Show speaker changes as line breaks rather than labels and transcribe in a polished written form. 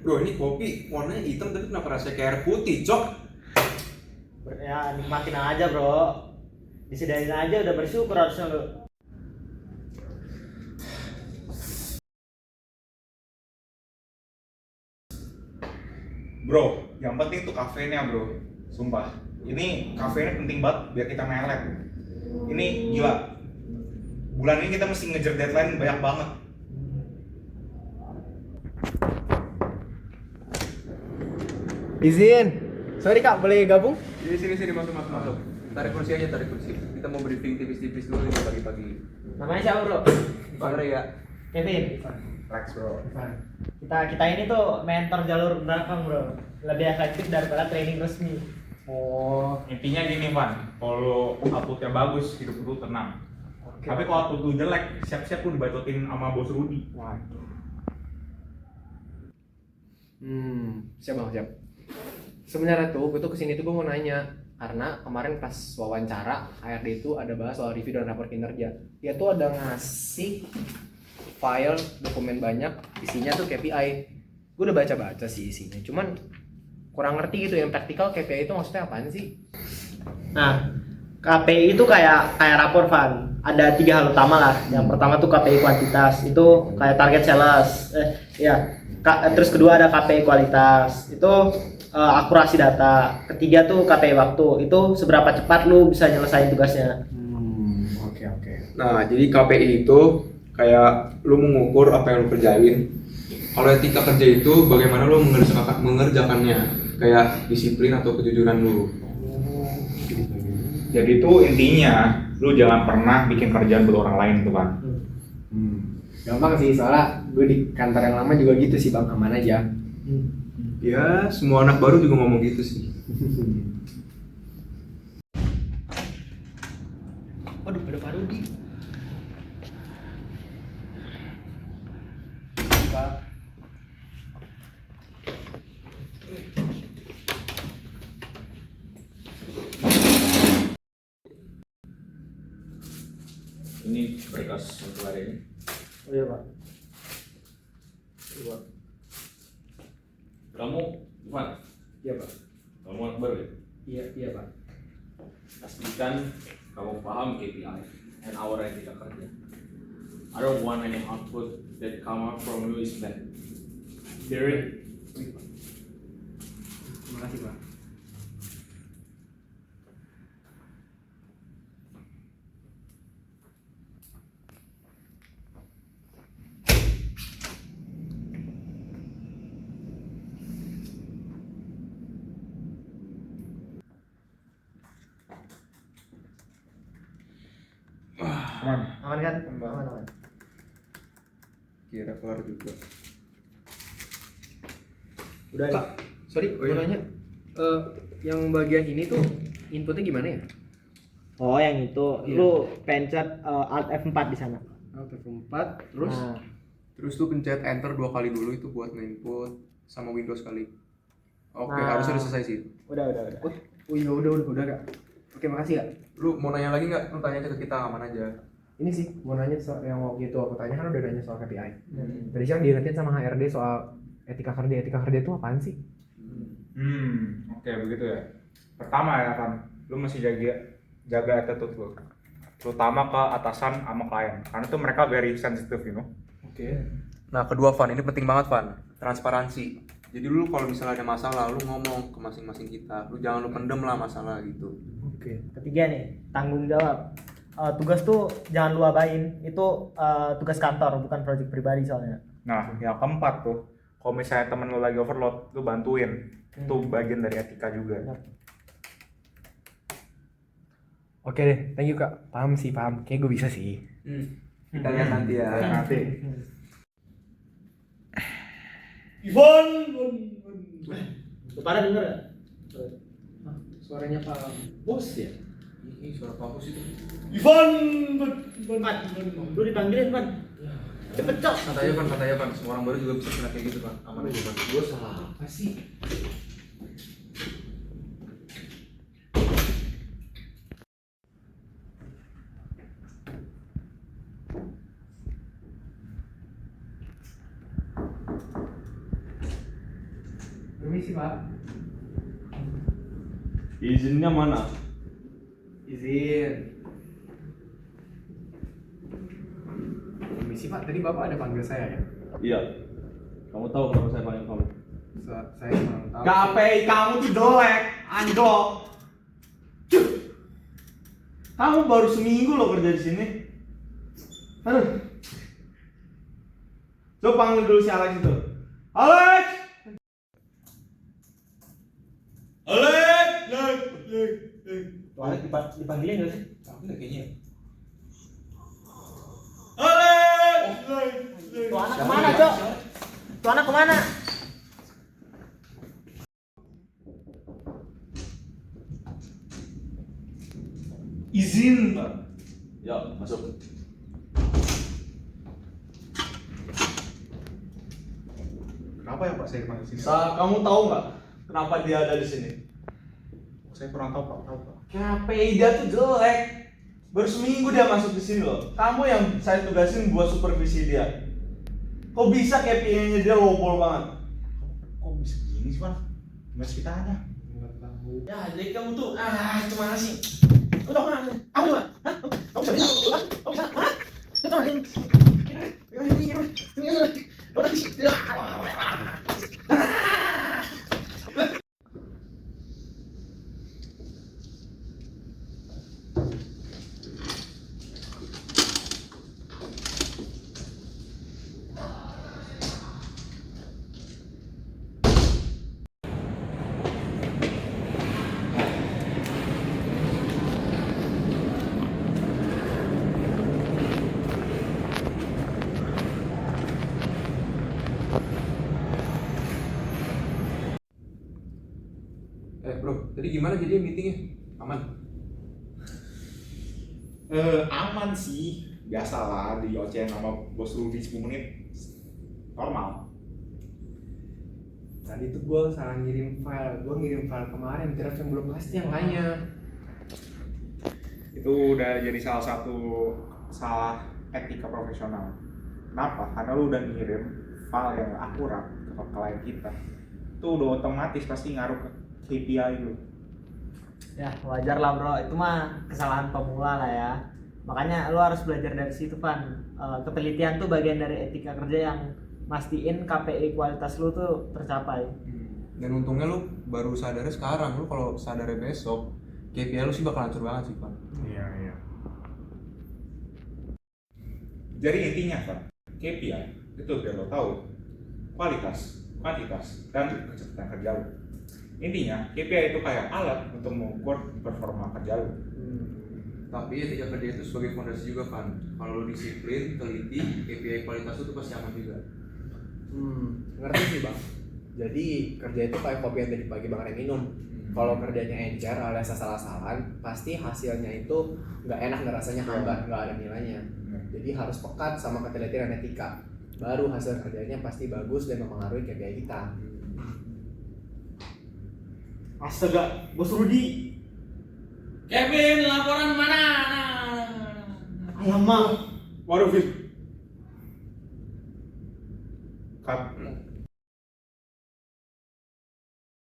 Bro, ini kopi warnanya hitam tapi kenapa rasanya kayak air putih, Cok?
Ya nikmatin aja bro, disediain aja udah bersyukur harusnya lu.
Bro, yang penting tuh kafenya bro. Sumpah, ini kafenya penting banget biar kita melet. Ini gila. Bulan ini kita mesti ngejar deadline banyak banget.
Izin. Sorry Kak, boleh gabung?
Sini masuk. Tarik kursi aja, tarik kursi. Kita mau briefing tipis-tipis dulu nih pagi-pagi.
Namanya siapa bro?
Ivan ya.
Kevin.
Relax bro.
Kita ini tuh mentor jalur belakang bro, lebih efektif daripada training resmi.
Oh,
Intinya gini Van, kalau outputnya bagus, hidup lu tenang.
oke.
Tapi kalau output lu jelek, siap-siap lu dibatotin sama bos Rudy.
Waduh. Siap bang, siap. Sebenarnya tuh, gue tuh kesini tuh gue mau nanya. Karena kemarin pas wawancara, HRD itu ada bahas soal review dan rapor kinerja. Dia tuh ada ngasih file dokumen banyak, isinya tuh KPI. Gue udah baca-baca sih isinya, cuman kurang ngerti gitu yang praktikal KPI itu maksudnya apaan sih?
Nah, KPI itu kayak rapor Van. Ada 3 hal utama lah. Yang pertama tuh KPI kuantitas, itu kayak target sales. Terus kedua ada KPI kualitas, itu akurasi data. Ketiga tuh KPI waktu, itu seberapa cepat lu bisa nyelesain tugasnya.
Oke.
Nah, jadi KPI itu kayak lu mengukur apa yang lu kerjain. Kalau etika kerja itu bagaimana lu mengerjakannya, kayak disiplin atau kejujuran lu.
Jadi tuh intinya, lu jangan pernah bikin kerjaan buat orang lain tuh Van.
Gampang sih, soalnya gue di kantor yang lama juga gitu sih bang, aman aja.
Ya, semua anak baru juga ngomong gitu sih.
Waduh, ada Pak Rudi.
Ini berkas untuk hari ini.
Oh iya Pak.
Kamu, Van,
Iya pak.
kamu anak baru ya?
Iya pak.
Pastikan kamu paham KPI and our etika kerja. I don't want any output that come out from you is bad. Hear it?
Terima kasih pak.
Aman.
Aman kan? Aman.
Kira kelar juga.
Udah
Kak, sorry,
Oh, iya.
mau nanya. Yang bagian ini tuh inputnya gimana ya?
Oh yang itu,
Iya.
lu pencet Alt F4 di sana.
Alt F4, terus
Nah,
Terus lu pencet enter 2 kali dulu itu buat nge-input sama Windows kali. Oke,
Nah.
harusnya udah selesai sih.
udah.
oh iya udah kak. Oke, makasih kak.
Lu mau nanya lagi nggak? Lu tanya aja ke kita, aman aja.
Ini sih mau nanya soal yang waktu itu aku tanya kan udah nanya soal KPI. Tadi siang diingetin sama HRD soal etika kerja itu apaan sih?
Oke, begitu ya. Pertama ya Van, lu mesti jaga attitude lu. Terutama ke atasan sama klien. Karena tuh mereka very sensitive, you know.
Oke.
Nah, kedua Van, ini penting banget Van, transparansi. Jadi lu kalau misalnya ada masalah, lu ngomong ke masing-masing kita. Lu jangan lu pendem lah masalah gitu.
Oke.
ketiga nih, tanggung jawab. Tugas tuh jangan lu abain, itu tugas kantor bukan proyek pribadi soalnya.
Nah, yang keempat tuh, kalau misalnya temen lu lagi overload, lu bantuin. Itu bagian dari etika juga.
Oke deh, thank you kak. Paham. Kayak gue bisa sih.
Kita lihat nanti ya.
Nanti.
Ivan, lu pada denger ya?
Suaranya Pak Bos ya?
Ini suara Pak Bos itu.
Ivan, lu dipanggilin Van. Cepet cok.
Katanya Van, semua orang baru juga bisa kena kayak gitu Van. Aman aja Van.
Bos apa sih? Permisi Pak.
Izinnya mana?
Izin. Permisi Pak, tadi Bapak ada panggil saya ya?
Iya. Kamu tahu kenapa saya panggil kamu?
Saya kurang tahu.
KPI kamu tuh jelek, anjlok. Cuk. Kamu baru seminggu loh kerja di sini. Aduh. Coba panggil dulu si Alex itu. Alex! Alex!
Alex dipanggilin nggak sih?
Tapi nggak kayaknya.
Alex!
Tuh anak kemana, Cok? Tuh anak kemana?
Izin, Pak. Ya, masuk.
Kenapa ya Pak saya dipanggil sini?
Kamu tahu nggak kenapa dia ada di sini?
Saya kurang tahu Pak.
KPI dia tuh jelek. Baru seminggu dia masuk di sini loh. Kamu yang saya tugasin buat supervisi dia. Kok bisa KPI-nya dia lowball banget?
Kok bisa gini sih Pak? Gimana ceritanya?
Ya, jadi kamu tuh itu mana sih? Udah mana? Aku mah. Hah? Kamu bisa bilang aku? Kamu bisa? Hah? Itu mana?
Bro, tadi gimana jadi meetingnya? Aman?
Aman sih. Biasalah di OCN sama bos Rudy 10 menit. Normal.
Tadi tuh gue salah ngirim file. Gue ngirim file kemarin, draft yang belum pasti yang lainnya.
Itu udah jadi salah etika profesional. Kenapa? Karena lu udah ngirim file yang gak akurat ke klien kita. Itu udah otomatis pasti ngaruh ke KPI lu.
Ya, wajar lah bro, itu mah kesalahan pemula lah ya. Makanya lu harus belajar dari situ, Van. Ketelitian tuh bagian dari etika kerja yang mastiin KPI kualitas lu tuh tercapai.
Dan untungnya lu baru sadarnya sekarang. Lu kalau sadarnya besok, KPI lu sih bakal hancur banget sih, Pan.
Iya. Jadi intinya Pak, KPI itu biar lo tahu kualitas, kuantitas, dan kecepatan kerja lo. Intinya KPI itu kayak alat untuk mengukur performa kerja lo.
Tapi etika kerja itu sebagai fondasi juga, Pan. Kalau lu disiplin, teliti, KPI kualitas lu tuh pasti aman juga.
Ngerti sih Bang. Jadi kerja itu kayak kopi yang tadi pagi Bang Ren minum. Kalau kerjanya encer alias asal-asalan, pasti hasilnya itu nggak enak, nggak rasanya hambar, nggak ada nilainya. Jadi harus pekat sama ketelitian dan etika. Baru hasil kerjanya pasti bagus dan mempengaruhi KPI kita.
Astaga, Bos Rudi.
Kevin, laporan mana?
Alamak.
Waduh Fit. Cut.